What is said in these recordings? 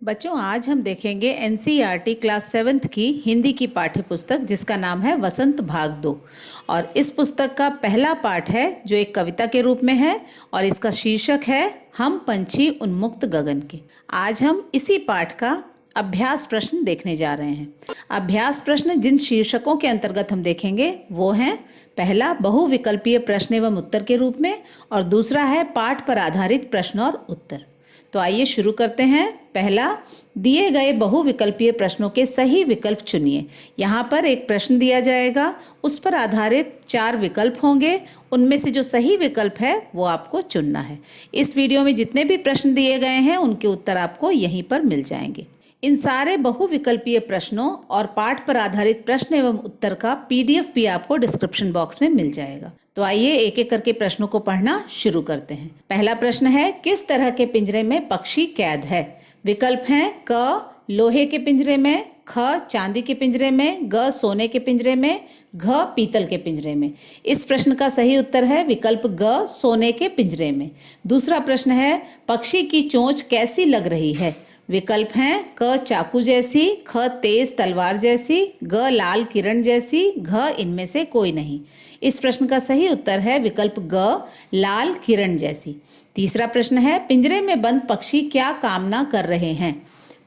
बच्चों, आज हम देखेंगे एनसीईआरटी क्लास 7th की हिंदी की पाठ्य पुस्तक जिसका नाम है वसंत भाग 2। और इस पुस्तक का पहला पाठ है जो एक कविता के रूप में है और इसका शीर्षक है हम पंछी उन्मुक्त गगन के। आज हम इसी पाठ का अभ्यास प्रश्न देखने जा रहे हैं। अभ्यास प्रश्न जिन शीर्षकों के अंतर्गत हम देखेंगे वो हैं, पहला बहुविकल्पीय प्रश्न एवं उत्तर के रूप में और दूसरा है पाठ पर आधारित प्रश्न और उत्तर। तो आइए शुरू करते हैं। पहला, दिए गए बहुविकल्पीय प्रश्नों के सही विकल्प चुनिए। यहाँ पर एक प्रश्न दिया जाएगा, उस पर आधारित 4 विकल्प होंगे, उनमें से जो सही विकल्प है वो आपको चुनना है। इस वीडियो में जितने भी प्रश्न दिए गए हैं उनके उत्तर आपको यहीं पर मिल जाएंगे। इन सारे बहुविकल्पीय प्रश्नों और पाठ पर आधारित प्रश्न एवं उत्तर का PDF भी आपको डिस्क्रिप्शन बॉक्स में मिल जाएगा। तो आइए एक एक करके प्रश्नों को पढ़ना शुरू करते हैं। पहला प्रश्न है, किस तरह के पिंजरे में पक्षी कैद है? विकल्प हैं क लोहे के पिंजरे में, ख चांदी के पिंजरे में, ग सोने के पिंजरे में, घ पीतल के पिंजरे में। इस प्रश्न का सही उत्तर है विकल्प ग सोने के पिंजरे में। दूसरा प्रश्न है, पक्षी की चोंच कैसी लग रही है? विकल्प हैं क चाकू जैसी, ख तेज तलवार जैसी, ग लाल किरण जैसी, घ इनमें से कोई नहीं। इस प्रश्न का सही उत्तर है विकल्प ग लाल किरण जैसी। तीसरा प्रश्न है, पिंजरे में बंद पक्षी क्या कामना कर रहे हैं?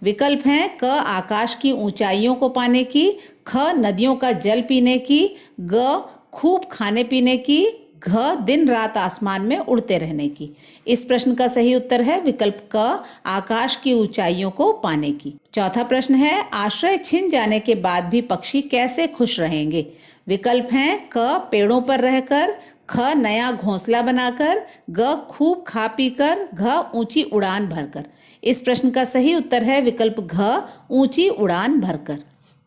विकल्प हैं क आकाश की ऊंचाइयों को पाने की, ख नदियों का जल पीने की, ग खूब खाने पीने की, घ दिन रात आसमान में उड़ते रहने की। इस प्रश्न का सही उत्तर है विकल्प क आकाश की ऊंचाइयों को पाने की। चौथा प्रश्न है, आश्रय छिन जाने के बाद भी पक्षी कैसे खुश रहेंगे? विकल्प हैं क पेड़ों पर रहकर, ख नया घोंसला बनाकर, ग खूब खा पीकर, घ ऊंची उड़ान भरकर। इस प्रश्न का सही उत्तर है विकल्प घ ऊंची उड़ान भरकर।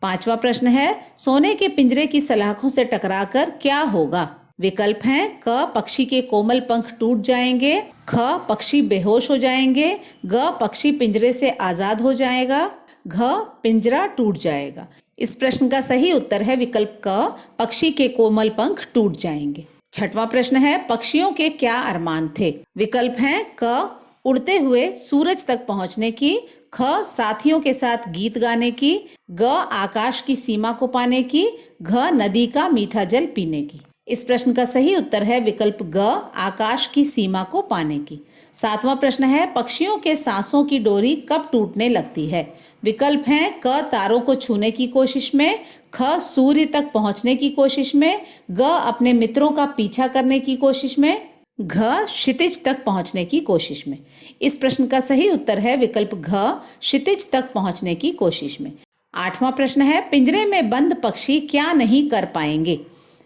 पांचवा प्रश्न है, सोने के पिंजरे की सलाखों से टकराकर क्या होगा? विकल्प हैं क पक्षी के कोमल पंख टूट जाएंगे, ख पक्षी बेहोश हो जाएंगे, ग पक्षी पिंजरे से आजाद हो जाएगा, घ पिंजरा टूट जाएगा। इस प्रश्न का सही उत्तर है विकल्प क पक्षी के कोमल पंख टूट जाएंगे। छठवां प्रश्न है, पक्षियों के क्या अरमान थे? विकल्प हैं क उड़ते हुए सूरज तक पहुंचने की, ख साथियों के साथ गीत गाने की, ग आकाश की सीमा को पाने की, घ नदी का मीठा जल पीने की। इस प्रश्न का सही उत्तर है विकल्प ग आकाश की सीमा को पाने की। सातवां प्रश्न है, पक्षियों के सांसों की डोरी कब टूटने लगती है? विकल्प हैं क तारों को छूने की कोशिश में, ख सूर्य तक पहुंचने की कोशिश में, ग अपने मित्रों का पीछा करने की कोशिश में, घ क्षितिज तक पहुंचने की कोशिश में। इस प्रश्न का सही उत्तर है विकल्प घ क्षितिज तक पहुंचने की कोशिश में। आठवां प्रश्न है, पिंजरे में बंद पक्षी क्या नहीं कर पाएंगे?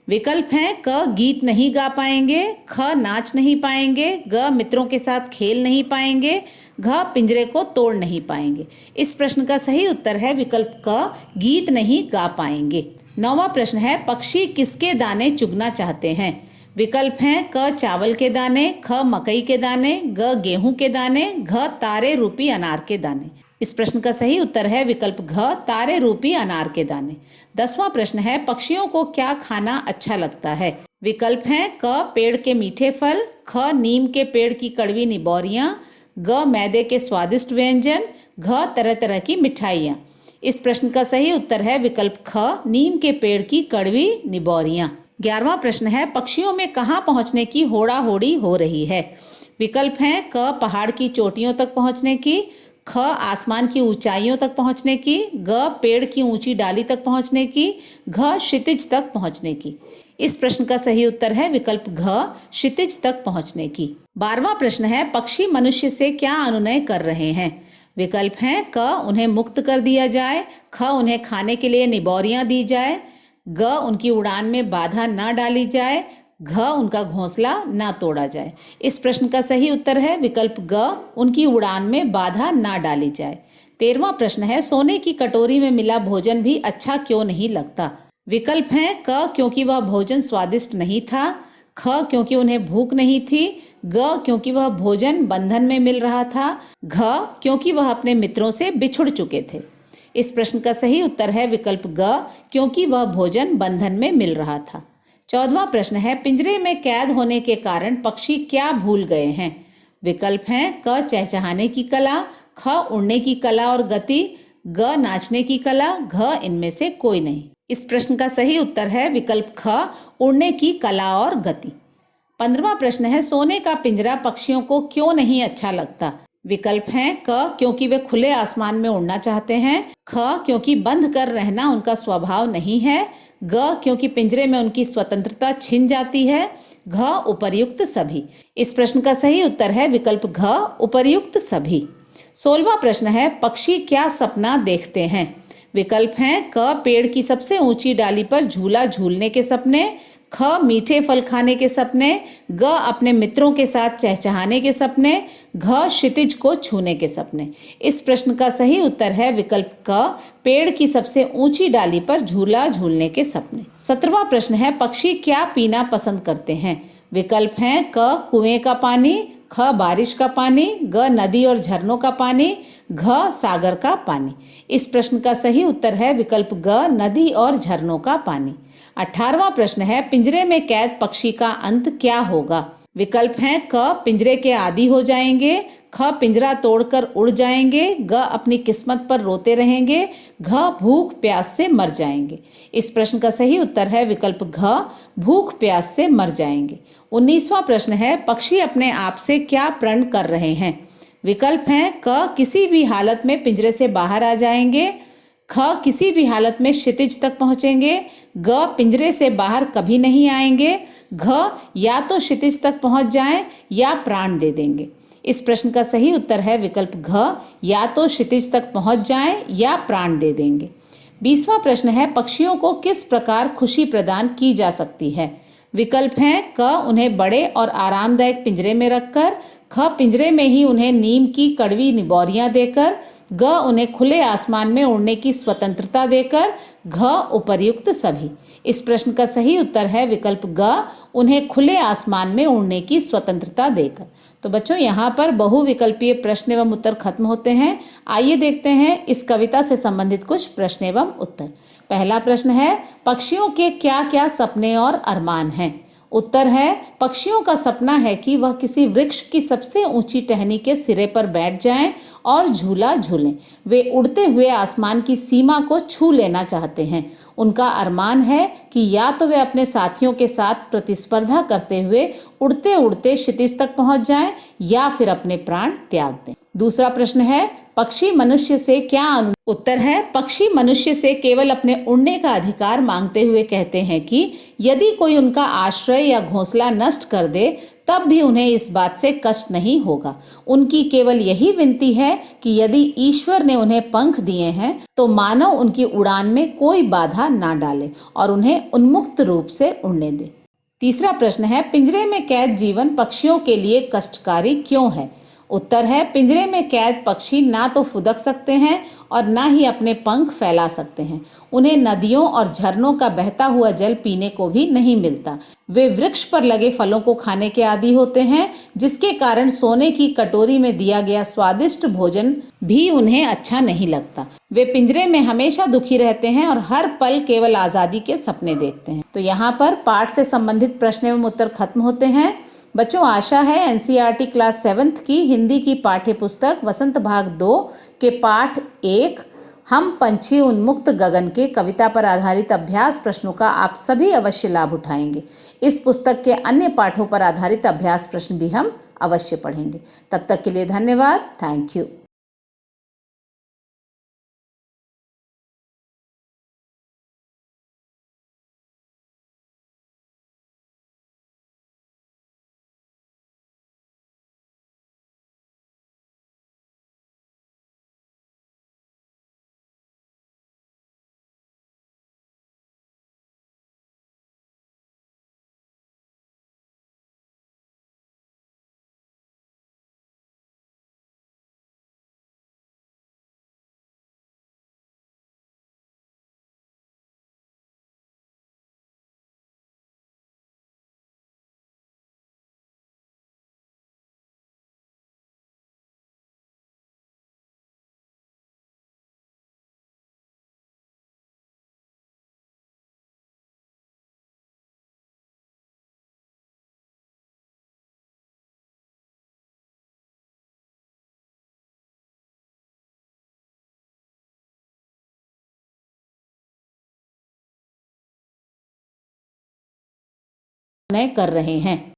विकल्प हैं क गीत नहीं गा पाएंगे, ख नाच नहीं पाएंगे, ग मित्रों के साथ खेल नहीं पाएंगे, घ पिंजरे को तोड़ नहीं पाएंगे। इस प्रश्न का सही उत्तर है विकल्प क गीत नहीं गा पाएंगे। नौवां प्रश्न है, पक्षी किसके दाने चुगना चाहते हैं? विकल्प हैं क चावल के दाने, ख मकई के दाने, ग गेहूं के दाने, घ तारे रूपी अनार के दाने। इस प्रश्न का सही उत्तर है विकल्प घ तारे रूपी अनार के दाने। 10वां प्रश्न है, पक्षियों को क्या खाना अच्छा लगता है? विकल्प हैं क पेड़ के मीठे फल, ख नीम के पेड़ की कड़वी निबोरियां, ग मैदे के स्वादिष्ट व्यंजन, घ तरह तरह की मिठाइयाँ। इस प्रश्न का सही उत्तर है विकल्प ख नीम के पेड़ की कड़वी निबोरियां। 11वां प्रश्न है, पक्षियों में कहाँ पहुंचने की होड़ा होड़ी हो रही है? विकल्प हैं क पहाड़ की चोटियों तक पहुंचने की, ख आसमान की ऊंचाइयों तक पहुंचने की, ग पेड़ की ऊंची डाली तक पहुंचने की, घ क्षितिज तक पहुंचने की। इस प्रश्न का सही उत्तर है विकल्प घ क्षितिज तक पहुंचने की। 12वां प्रश्न है, पक्षी मनुष्य से क्या अनुनय कर रहे हैं? विकल्प हैं क उन्हें मुक्त कर दिया जाए, ख उन्हें खाने के लिए निबोरियां दी जाए, ग उनकी उड़ान में बाधा न डाली जाए, घ उनका घोंसला ना तोड़ा जाए। इस प्रश्न का सही उत्तर है विकल्प ग उनकी उड़ान में बाधा ना डाली जाए। 13वां प्रश्न है, सोने की कटोरी में मिला भोजन भी अच्छा क्यों नहीं लगता? विकल्प हैं क क्योंकि वह भोजन स्वादिष्ट नहीं था, ख क्योंकि उन्हें भूख नहीं थी, ग क्योंकि वह भोजन बंधन में मिल रहा था, घ क्योंकि वह अपने मित्रों से बिछुड़ चुके थे। इस प्रश्न का सही उत्तर है विकल्प ग क्योंकि वह भोजन बंधन में मिल रहा था। 14वां प्रश्न है, पिंजरे में कैद होने के कारण पक्षी क्या भूल गए हैं? विकल्प हैं क चहचहाने की कला, ख उड़ने की कला और गति, ग नाचने की कला, घ इनमें से कोई नहीं। इस प्रश्न का सही उत्तर है विकल्प ख, उड़ने की कला और गति। 15वां प्रश्न है, सोने का पिंजरा पक्षियों को क्यों नहीं अच्छा लगता? विकल्प हैं क, क्योंकि वे खुले आसमान में उड़ना चाहते हैं, ख, क्योंकि बंद कर रहना उनका स्वभाव नहीं है, ग, क्योंकि पिंजरे में उनकी स्वतंत्रता छिन जाती है, घ, उपर्युक्त सभी। इस प्रश्न का सही उत्तर है विकल्प घ, उपर्युक्त सभी। 16वां प्रश्न है, पक्षी क्या सपना देखते हैं? विकल्प हैं क, पेड़ की सबसे ऊंची डाली पर झूला झूलने के सपने, ख, मीठे फल खाने के सपने, ग, अपने मित्रों के साथ चहचहाने के सपने, घ, क्षितिज को छूने के सपने। इस प्रश्न का सही उत्तर है विकल्प क, पेड़ की सबसे ऊंची डाली पर झूला झूलने के सपने। 17वां प्रश्न है, पक्षी क्या पीना पसंद करते हैं? विकल्प हैं क, कुएं का पानी, ख, बारिश का पानी, ग, नदी और झरनों का पानी, घ, सागर का पानी। इस प्रश्न का सही उत्तर है विकल्प ग, नदी और झरनों का पानी। 18वां प्रश्न है, पिंजरे में कैद पक्षी का अंत क्या होगा? विकल्प हैं क, पिंजरे के आदी हो जाएंगे, ख, पिंजरा तोड़कर उड़ जाएंगे, ग, अपनी किस्मत पर रोते रहेंगे, घ, भूख प्यास से मर जाएंगे। इस प्रश्न का सही उत्तर है विकल्प घ, भूख प्यास से मर जाएंगे। 19वां प्रश्न है, पक्षी अपने आप से क्या प्रण कर रहे हैं? विकल्प हैं क, किसी भी हालत में पिंजरे से बाहर आ जाएंगे, ख, किसी भी हालत में क्षितिज तक पहुंचेंगे, ग, पिंजरे से बाहर कभी नहीं आएंगे, घ, या तो क्षितिज तक पहुंच जाएं या प्राण दे देंगे। इस प्रश्न का सही उत्तर है विकल्प घ, या तो क्षितिज तक पहुंच जाएं या प्राण दे देंगे। 20वां प्रश्न है, पक्षियों को किस प्रकार खुशी प्रदान की जा सकती है? विकल्प हैं क, उन्हें बड़े और आरामदायक पिंजरे में रखकर, ख, पिंजरे में ही उन्हें नीम की कड़वी निबोरियां देकर, ग, उन्हें खुले आसमान में उड़ने की स्वतंत्रता देकर, घ, उपर्युक्त सभी। इस प्रश्न का सही उत्तर है विकल्प ग, उन्हें खुले आसमान में उड़ने की स्वतंत्रता देकर। तो बच्चों, यहाँ पर बहुविकल्पीय प्रश्न एवं उत्तर खत्म होते हैं। आइए देखते हैं इस कविता से संबंधित कुछ प्रश्न एवं उत्तर। पहला प्रश्न है, पक्षियों के क्या क्या सपने और अरमान हैं? उत्तर है, पक्षियों का सपना है कि वह किसी वृक्ष की सबसे ऊंची टहनी के सिरे पर बैठ जाएं और झूला झूलें। वे उड़ते हुए आसमान की सीमा को छू लेना चाहते हैं। उनका अरमान है कि या तो वे अपने साथियों के साथ प्रतिस्पर्धा करते हुए उड़ते उड़ते क्षितिज तक पहुंच जाएं या फिर अपने प्राण त्याग दें। दूसरा प्रश्न है, पक्षी मनुष्य से क्या उत्तर है, पक्षी मनुष्य से केवल अपने उड़ने का अधिकार मांगते हुए कहते हैं कि यदि कोई उनका आश्रय या घोंसला नष्ट कर दे तब भी उन्हें इस बात से कष्ट नहीं होगा। उनकी केवल यही विनती है कि यदि ईश्वर ने उन्हें पंख दिए हैं तो मानव उनकी उड़ान में कोई बाधा ना डाले और उन्हें उन्मुक्त रूप से उड़ने दे। तीसरा प्रश्न है, पिंजरे में कैद जीवन पक्षियों के लिए कष्टकारी क्यों है? उत्तर है, पिंजरे में कैद पक्षी ना तो फुदक सकते हैं और ना ही अपने पंख फैला सकते हैं। उन्हें नदियों और झरनों का बहता हुआ जल पीने को भी नहीं मिलता। वे वृक्ष पर लगे फलों को खाने के आदी होते हैं, जिसके कारण सोने की कटोरी में दिया गया स्वादिष्ट भोजन भी उन्हें अच्छा नहीं लगता। वे पिंजरे में हमेशा दुखी रहते हैं और हर पल केवल आजादी के सपने देखते हैं। तो यहाँ पर पाठ से संबंधित प्रश्न एवं उत्तर खत्म होते हैं। बच्चों, आशा है एनसीईआरटी क्लास 7th की हिंदी की पाठ्य पुस्तक वसंत भाग 2 के पाठ 1 हम पंछी उन्मुक्त गगन के कविता पर आधारित अभ्यास प्रश्नों का आप सभी अवश्य लाभ उठाएंगे। इस पुस्तक के अन्य पाठों पर आधारित अभ्यास प्रश्न भी हम अवश्य पढ़ेंगे। तब तक के लिए धन्यवाद। Thank you. कर रहे हैं।